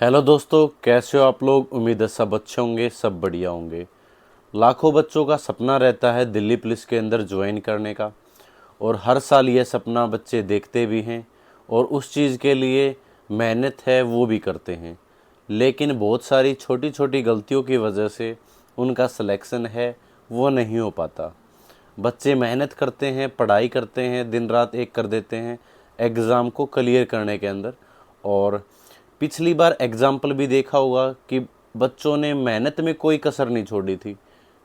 Hello दोस्तों, कैसे हो आप लोग। उम्मीद है सब अच्छे होंगे, सब बढ़िया होंगे। लाखों बच्चों का सपना रहता है दिल्ली पुलिस के अंदर ज्वाइन करने का, और हर साल ये सपना बच्चे देखते भी हैं और उस चीज़ के लिए मेहनत है वो भी करते हैं। लेकिन बहुत सारी छोटी छोटी गलतियों की वजह से उनका सिलेक्शन है वो नहीं हो पाता। बच्चे मेहनत करते हैं, पढ़ाई करते हैं, दिन रात एक कर देते हैं एग्ज़ाम को क्लियर करने के अंदर। और पिछली बार एग्ज़ाम्पल भी देखा होगा कि बच्चों ने मेहनत में कोई कसर नहीं छोड़ी थी।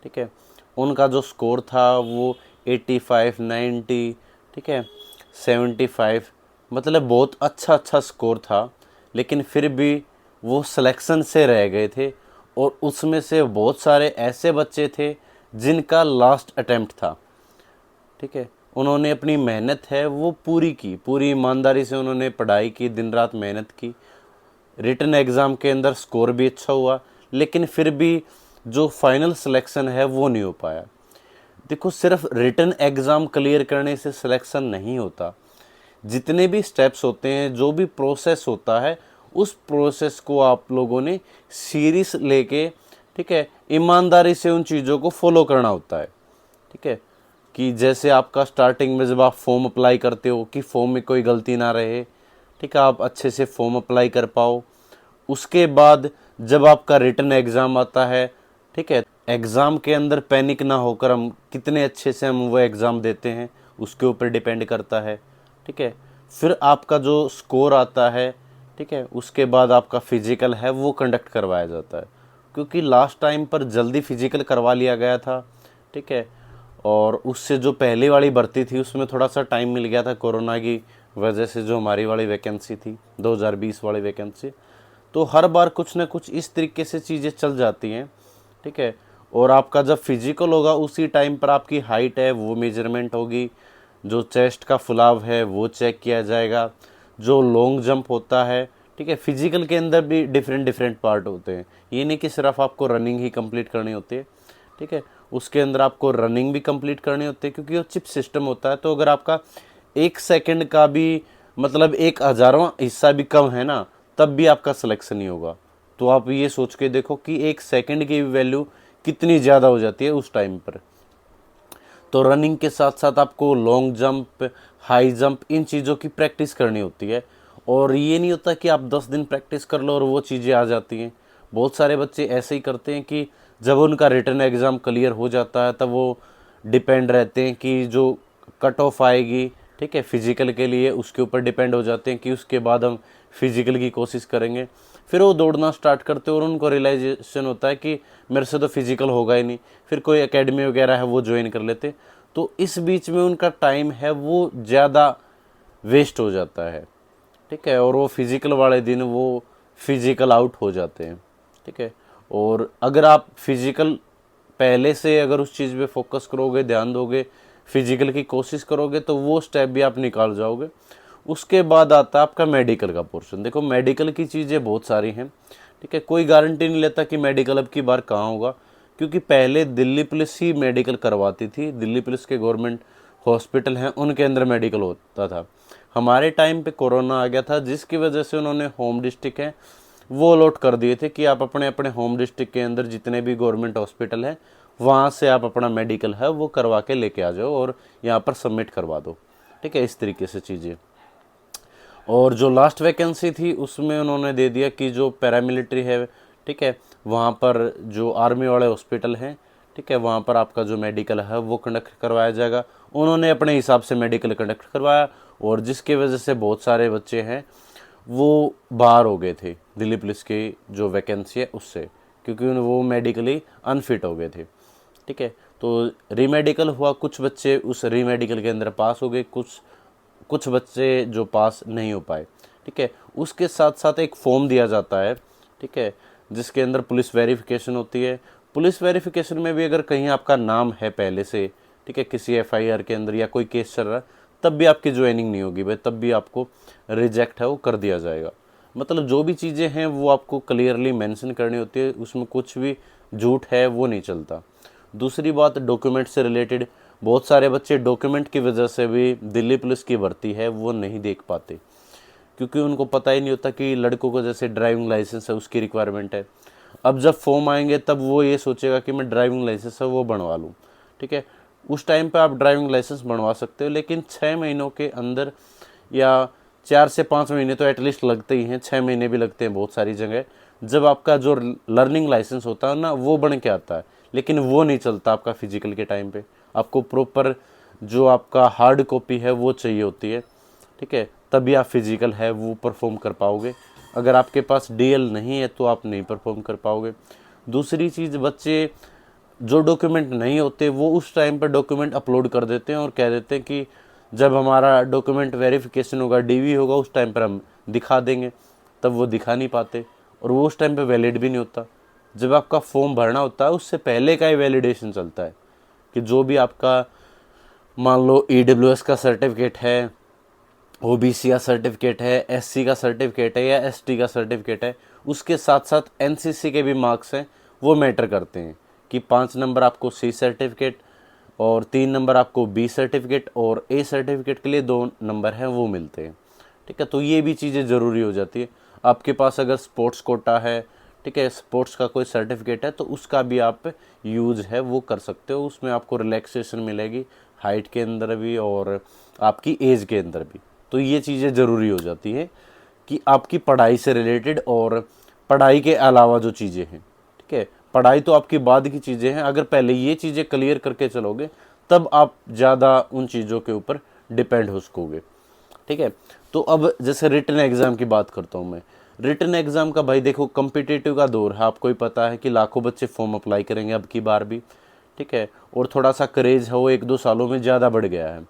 ठीक है, उनका जो स्कोर था वो 85, 90, ठीक है, 75, मतलब बहुत अच्छा स्कोर था। लेकिन फिर भी वो सिलेक्शन से रह गए थे, और उसमें से बहुत सारे ऐसे बच्चे थे जिनका लास्ट अटेम्प्ट था। ठीक है, उन्होंने अपनी मेहनत है वो पूरी की, पूरी ईमानदारी से उन्होंने पढ़ाई की, दिन रात मेहनत की। रिटन एग्ज़ाम के अंदर स्कोर भी अच्छा हुआ, लेकिन फिर भी जो फाइनल सिलेक्शन है वो नहीं हो पाया। देखो, सिर्फ रिटन एग्ज़ाम क्लियर करने से सिलेक्शन नहीं होता। जितने भी स्टेप्स होते हैं, जो भी प्रोसेस होता है, उस प्रोसेस को आप लोगों ने सीरियस लेके, ठीक है, ईमानदारी से उन चीज़ों को फॉलो करना होता है। ठीक है, कि जैसे आपका स्टार्टिंग में जब आप फॉर्म अप्लाई करते हो कि फॉर्म में कोई गलती ना रहे। ठीक है, आप अच्छे से फॉर्म अप्लाई कर पाओ। उसके बाद जब आपका रिटन एग्ज़ाम आता है, ठीक है, एग्ज़ाम के अंदर पैनिक ना होकर हम कितने अच्छे से हम वो एग्ज़ाम देते हैं उसके ऊपर डिपेंड करता है। ठीक है, फिर आपका जो स्कोर आता है, ठीक है, उसके बाद आपका फिजिकल है वो कंडक्ट करवाया जाता है, क्योंकि लास्ट टाइम पर जल्दी फिजिकल करवा लिया गया था। ठीक है, और उससे जो पहले वाली भर्ती थी उसमें थोड़ा सा टाइम मिल गया था कोरोना की वजह से, जो हमारी वाली वैकेंसी थी 2020 वाली वैकेंसी। तो हर बार कुछ ना कुछ इस तरीके से चीज़ें चल जाती हैं। ठीक है, और आपका जब फिजिकल होगा उसी टाइम पर आपकी हाइट है वो मेजरमेंट होगी, जो चेस्ट का फुलाव है वो चेक किया जाएगा, जो लॉन्ग जंप होता है। ठीक है, फिजिकल के अंदर भी डिफरेंट डिफरेंट पार्ट होते हैं, ये नहीं कि सिर्फ आपको रनिंग ही कंप्लीट करनी होती है। ठीक है, उसके अंदर आपको रनिंग भी कंप्लीट करनी होती है, क्योंकि वो चिप सिस्टम होता है। तो अगर आपका 1 सेकंड का भी, मतलब 1/1000वां हिस्सा भी कम है ना, तब भी आपका सिलेक्शन नहीं होगा। तो आप ये सोच के देखो कि 1 सेकंड की वैल्यू कितनी ज़्यादा हो जाती है उस टाइम पर। तो रनिंग के साथ साथ आपको लॉन्ग जंप, हाई जंप, इन चीज़ों की प्रैक्टिस करनी होती है। और ये नहीं होता कि आप 10 दिन प्रैक्टिस कर लो और वो चीज़ें आ जाती हैं। बहुत सारे बच्चे ऐसे ही करते हैं कि जब उनका रिटन एग्ज़ाम क्लियर हो जाता है तब वो डिपेंड रहते हैं कि जो कट ऑफ आएगी, ठीक है, फिजिकल के लिए, उसके ऊपर डिपेंड हो जाते हैं कि उसके बाद हम फिजिकल की कोशिश करेंगे। फिर वो दौड़ना स्टार्ट करते हैं और उनको रियलाइजेशन होता है कि मेरे से तो फिजिकल होगा ही नहीं। फिर कोई एकेडमी वगैरह है वो ज्वाइन कर लेते। तो इस बीच में उनका टाइम है वो ज़्यादा वेस्ट हो जाता है। ठीक है, और वो फिजिकल वाले दिन वो फिजिकल आउट हो जाते हैं। ठीक है, और अगर आप फिजिकल पहले से अगर उस चीज़ पे फोकस करोगे, ध्यान दोगे, फिजिकल की कोशिश करोगे, तो वो स्टेप भी आप निकाल जाओगे। उसके बाद आता है आपका मेडिकल का पोर्शन। देखो, मेडिकल की चीज़ें बहुत सारी हैं। ठीक है, कोई गारंटी नहीं लेता कि मेडिकल अब की बार कहाँ होगा, क्योंकि पहले दिल्ली पुलिस ही मेडिकल करवाती थी। दिल्ली पुलिस के गवर्नमेंट हॉस्पिटल हैं उनके अंदर मेडिकल होता था। हमारे टाइम पे कोरोना आ गया था, जिसकी वजह से उन्होंने होम डिस्ट्रिक्ट हैं वो अलॉट कर दिए थे कि आप अपने अपने होम डिस्ट्रिक्ट के अंदर जितने भी गवर्नमेंट हॉस्पिटल हैं वहाँ से आप अपना मेडिकल है वो करवा के लेके आ जाओ और यहाँ पर सबमिट करवा दो। ठीक है, इस तरीके से चीज़ें। और जो लास्ट वैकेंसी थी उसमें उन्होंने दे दिया कि जो पैरामिलिट्री है, ठीक है, वहाँ पर जो आर्मी वाले हॉस्पिटल हैं, ठीक है, वहाँ पर आपका जो मेडिकल है वो कंडक्ट करवाया जाएगा। उन्होंने अपने हिसाब से मेडिकल कंडक्ट करवाया, और जिसकी वजह से बहुत सारे बच्चे हैं वो बाहर हो गए थे दिल्ली पुलिस की जो वैकेंसी है उससे, क्योंकि वो मेडिकली अनफिट हो गए थे। ठीक है, तो रीमेडिकल हुआ, कुछ बच्चे उस रीमेडिकल के अंदर पास हो गए, कुछ कुछ बच्चे जो पास नहीं हो पाए। ठीक है, उसके साथ साथ एक फॉर्म दिया जाता है, ठीक है, जिसके अंदर पुलिस वेरिफिकेशन होती है। पुलिस वेरिफिकेशन में भी अगर कहीं आपका नाम है पहले से, ठीक है, किसी एफआईआर के अंदर या कोई केस चल रहा है, तब भी आपकी ज्वाइनिंग नहीं होगी भाई, तब भी आपको रिजेक्ट है वो कर दिया जाएगा। मतलब जो भी चीज़ें हैं वो आपको क्लियरली मेंशन करनी होती है, उसमें कुछ भी झूठ है वो नहीं चलता। दूसरी बात, डॉक्यूमेंट से रिलेटेड, बहुत सारे बच्चे डॉक्यूमेंट की वजह से भी दिल्ली पुलिस की भर्ती है वो नहीं देख पाते। क्योंकि उनको पता ही नहीं होता कि लड़कों को जैसे ड्राइविंग लाइसेंस है उसकी रिक्वायरमेंट है। अब जब फॉर्म आएंगे तब वो ये सोचेगा कि मैं ड्राइविंग लाइसेंस है वो बनवा लूँ, ठीक है। उस टाइम पे आप ड्राइविंग लाइसेंस बनवा सकते हो, लेकिन 6 महीनों के अंदर या 4 से 5 महीने तो एटलीस्ट लगते ही हैं, 6 महीने भी लगते हैं बहुत सारी जगह, जब आपका जो लर्निंग लाइसेंस होता है ना वो बन के आता है। लेकिन वो नहीं चलता आपका फिजिकल के टाइम पे, आपको प्रॉपर जो आपका हार्ड कॉपी है वो चाहिए होती है, ठीक है, तभी आप फिजिकल है वो परफॉर्म कर पाओगे। अगर आपके पास डीएल नहीं है तो आप नहीं परफॉर्म कर पाओगे। दूसरी चीज़, बच्चे जो डॉक्यूमेंट नहीं होते वो उस टाइम पर डॉक्यूमेंट अपलोड कर देते हैं और कह देते हैं कि जब हमारा डॉक्यूमेंट वेरिफिकेशन होगा, डीवी होगा, उस टाइम पर हम दिखा देंगे। तब वो दिखा नहीं पाते और वो उस टाइम पे वैलिड भी नहीं होता। जब आपका फॉर्म भरना होता है उससे पहले का ही वैलिडेशन चलता है कि जो भी आपका मान लो ईडब्ल्यूएस का सर्टिफिकेट है, ओबीसी का सर्टिफिकेट है, एससी का सर्टिफिकेट है या एसटी का सर्टिफिकेट है, उसके साथ साथ एनसीसी के भी मार्क्स हैं, वो मैटर करते हैं कि 5 नंबर आपको सी सर्टिफिकेट और 3 नंबर आपको बी सर्टिफिकेट और ए सर्टिफिकेट के लिए 2 नंबर हैं वो मिलते हैं, ठीक है। तो ये भी चीज़ें ज़रूरी हो जाती है। आपके पास अगर स्पोर्ट्स कोटा है, ठीक है, स्पोर्ट्स का कोई सर्टिफिकेट है तो उसका भी आप यूज़ है वो कर सकते हो, उसमें आपको रिलैक्सेशन मिलेगी हाइट के अंदर भी और आपकी एज के अंदर भी। तो ये चीज़ें ज़रूरी हो जाती हैं कि आपकी पढ़ाई से रिलेटेड और पढ़ाई के अलावा जो चीज़ें हैं, ठीक है, पढ़ाई तो आपकी बाद की चीज़ें हैं, अगर पहले ये चीज़ें क्लियर करके चलोगे तब आप ज़्यादा उन चीज़ों के ऊपर डिपेंड हो सकोगे, ठीक है। तो अब जैसे रिटन एग्ज़ाम की बात करता हूँ मैं। रिटन एग्ज़ाम का भाई देखो कम्पिटिटिव का दौर है, आपको ही पता है कि लाखों बच्चे फॉर्म अप्लाई करेंगे अब की बार भी, ठीक है। और थोड़ा सा क्रेज़ है वो 1-2 सालों में ज़्यादा बढ़ गया है।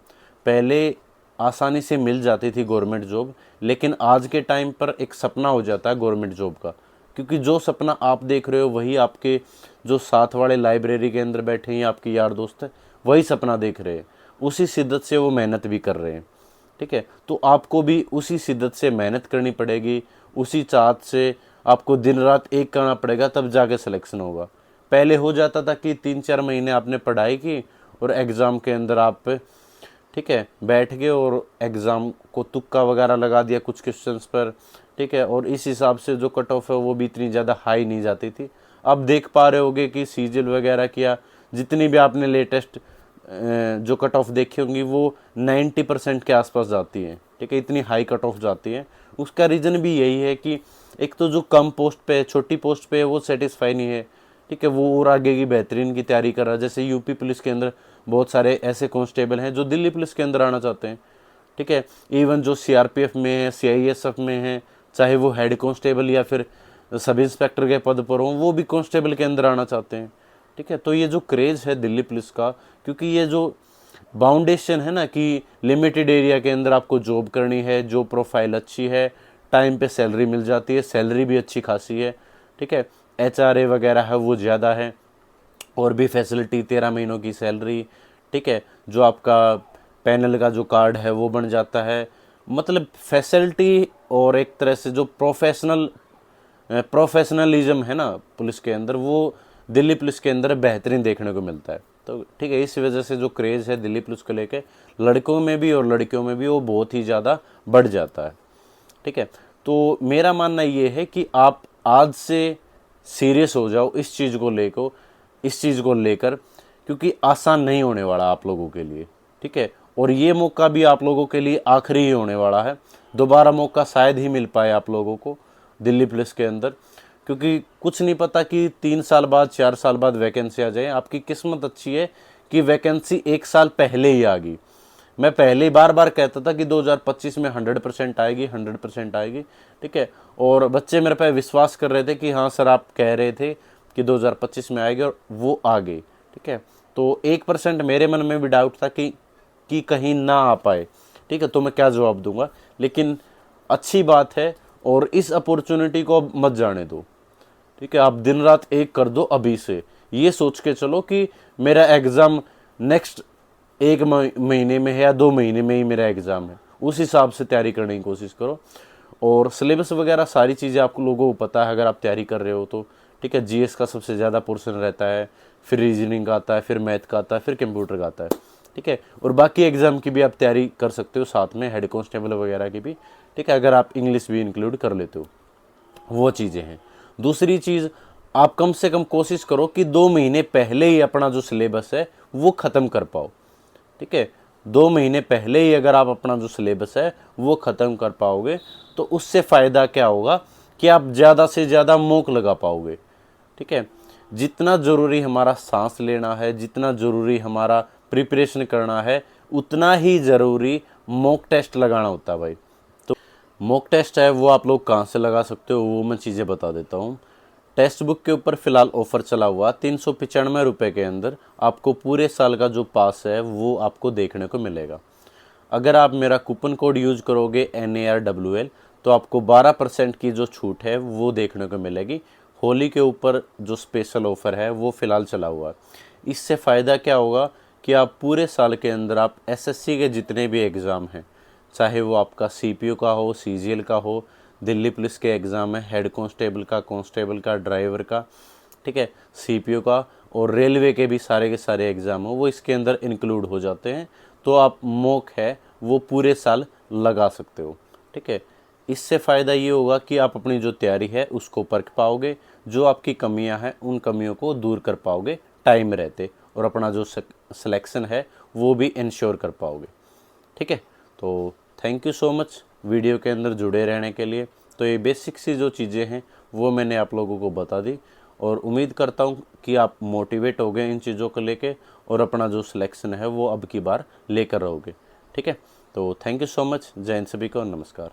पहले आसानी से मिल जाती थी गवर्नमेंट जॉब, लेकिन आज के टाइम पर एक सपना हो जाता है गवर्नमेंट जॉब का, क्योंकि जो सपना आप देख रहे हो वही आपके जो साथ वाले लाइब्रेरी के अंदर बैठे हैं या आपके यार दोस्त हैं वही सपना देख रहे हैं, उसी शिद्दत से वो मेहनत भी कर रहे हैं, ठीक है। तो आपको भी उसी शिद्दत से मेहनत करनी पड़ेगी, उसी चाहत से आपको दिन रात एक करना पड़ेगा, तब जाके सिलेक्शन होगा। पहले हो जाता था कि 3-4 महीने आपने पढ़ाई की और एग्ज़ाम के अंदर आप, ठीक है, बैठ गए और एग्ज़ाम को तुक्का वगैरह लगा दिया कुछ क्वेश्चंस पर, ठीक है, और इस हिसाब से जो कट ऑफ है वो भी इतनी ज़्यादा हाई नहीं जाती थी। अब देख पा रहे होगे कि सीजिल वगैरह किया, जितनी भी आपने लेटेस्ट जो कट ऑफ देखी होंगी वो 90% के आसपास जाती है, ठीक है, इतनी हाई कट ऑफ जाती है। उसका रीज़न भी यही है कि एक तो जो कम पोस्ट पे है, छोटी पोस्ट पे है, वो सेटिस्फाई नहीं है, ठीक है, वो और आगे की बेहतरीन की तैयारी कर रहा है। जैसे यूपी पुलिस के अंदर बहुत सारे ऐसे कांस्टेबल हैं जो दिल्ली पुलिस के अंदर आना चाहते हैं, ठीक है। इवन जो सीआरपीएफ में है, सीआईएसएफ में है, चाहे वो हेड कांस्टेबल या फिर सब इंस्पेक्टर के पद पर हों, वो भी कांस्टेबल के अंदर आना चाहते हैं, ठीक है। तो ये जो क्रेज़ है दिल्ली पुलिस का, क्योंकि ये जो बाउंडेशन है ना कि लिमिटेड एरिया के अंदर आपको जॉब करनी है, जो प्रोफाइल अच्छी है, टाइम पे सैलरी मिल जाती है, सैलरी भी अच्छी खासी है, ठीक है, एचआरए वगैरह है वो ज़्यादा है, और भी फैसिलिटी 13 महीनों की सैलरी, ठीक है, जो आपका पैनल का जो कार्ड है वो बन जाता है, मतलब फैसिलिटी और एक तरह से जो प्रोफेशनलिज्म है ना पुलिस के अंदर, वो दिल्ली पुलिस के अंदर बेहतरीन देखने को मिलता है। तो ठीक है, इस वजह से जो क्रेज़ है दिल्ली पुलिस को लेके लड़कों में भी और लड़कियों में भी वो बहुत ही ज़्यादा बढ़ जाता है, ठीक है। तो मेरा मानना ये है कि आप आज से सीरियस हो जाओ इस चीज़ को लेकर, क्योंकि आसान नहीं होने वाला आप लोगों के लिए, ठीक है। और ये मौका भी आप लोगों के लिए आखिरी ही होने वाला है, दोबारा मौका शायद ही मिल पाए आप लोगों को दिल्ली पुलिस के अंदर, क्योंकि कुछ नहीं पता कि 3 साल बाद 4 साल बाद वैकेंसी आ जाए। आपकी किस्मत अच्छी है कि वैकेंसी 1 साल पहले ही आ गई। मैं पहले बार बार कहता था कि 2025 में 100% आएगी, 100% आएगी, ठीक है, और बच्चे मेरे पे विश्वास कर रहे थे कि हाँ सर आप कह रहे थे कि 2025 में आएगी, और वो आ गई, ठीक है। तो 1% मेरे मन में भी डाउट था कि कहीं ना आ पाए, ठीक है, तो मैं क्या जवाब दूंगा। लेकिन अच्छी बात है, और इस अपॉर्चुनिटी को अब मत जाने दो, ठीक है। आप दिन रात एक कर दो अभी से, ये सोच के चलो कि मेरा एग्ज़ाम नेक्स्ट 1 महीने में है या 2 महीने में ही मेरा एग्ज़ाम है, उस हिसाब से तैयारी करने की कोशिश करो। और सिलेबस वगैरह सारी चीज़ें आप लोगों को पता है अगर आप तैयारी कर रहे हो तो, ठीक है। जीएस का सबसे ज़्यादा पोर्शन रहता है, फिर रीजनिंग का आता है, फिर मैथ का आता है, फिर कंप्यूटर का आता है, ठीक है। और बाकी एग्ज़ाम की भी आप तैयारी कर सकते हो साथ में, हेड कांस्टेबल वगैरह की भी, ठीक है, अगर आप इंग्लिश भी इंक्लूड कर लेते हो, वो चीज़ें हैं। दूसरी चीज़, आप कम से कम कोशिश करो कि 2 महीने पहले ही अपना जो सिलेबस है वो ख़त्म कर पाओ। ठीक है, 2 महीने पहले ही अगर आप अपना जो सिलेबस है वो ख़त्म कर पाओगे तो उससे फ़ायदा क्या होगा कि आप ज़्यादा से ज़्यादा मॉक लगा पाओगे। ठीक है, जितना ज़रूरी हमारा सांस लेना है, जितना ज़रूरी हमारा प्रिपरेशन करना है, उतना ही ज़रूरी मॉक टेस्ट लगाना होता है भाई। तो मॉक टेस्ट है वो आप लोग कहाँ से लगा सकते हो, वो मैं चीज़ें बता देता हूँ। टेक्स्ट बुक के ऊपर फ़िलहाल ऑफ़र चला हुआ 395 रुपये के अंदर आपको पूरे साल का जो पास है वो आपको देखने को मिलेगा। अगर आप मेरा कूपन कोड यूज़ करोगे NARWL तो आपको 12% की जो छूट है वो देखने को मिलेगी। होली के ऊपर जो स्पेशल ऑफ़र है वो फ़िलहाल चला हुआ है। इससे फ़ायदा क्या होगा कि आप पूरे साल के अंदर आप SSC के जितने भी एग्ज़ाम हैं, चाहे वो आपका CPO का हो, CGL का हो, दिल्ली पुलिस के एग्ज़ाम है, हेड कांस्टेबल का, कांस्टेबल का, ड्राइवर का, ठीक है, CPO का, और रेलवे के भी सारे के सारे एग्ज़ाम हो वो इसके अंदर इंक्लूड हो जाते हैं। तो आप मॉक है वो पूरे साल लगा सकते हो। ठीक है, इससे फ़ायदा ये होगा कि आप अपनी जो तैयारी है उसको परख पाओगे, जो आपकी कमियां हैं उन कमियों को दूर कर पाओगे टाइम रहते, और अपना जो सिलेक्शन है वो भी इंश्योर कर पाओगे। ठीक है, तो thank you so much video के अंदर जुड़े रहने के लिए। तो ये बेसिक सी जो चीज़ें हैं वो मैंने आप लोगों को बता दी, और उम्मीद करता हूँ कि आप मोटिवेट हो गए इन चीज़ों को लेके, और अपना जो सिलेक्शन है वो अब की बार लेकर रहोगे। ठीक है, तो थैंक यू सो मच। जय हिंद सभी को, नमस्कार।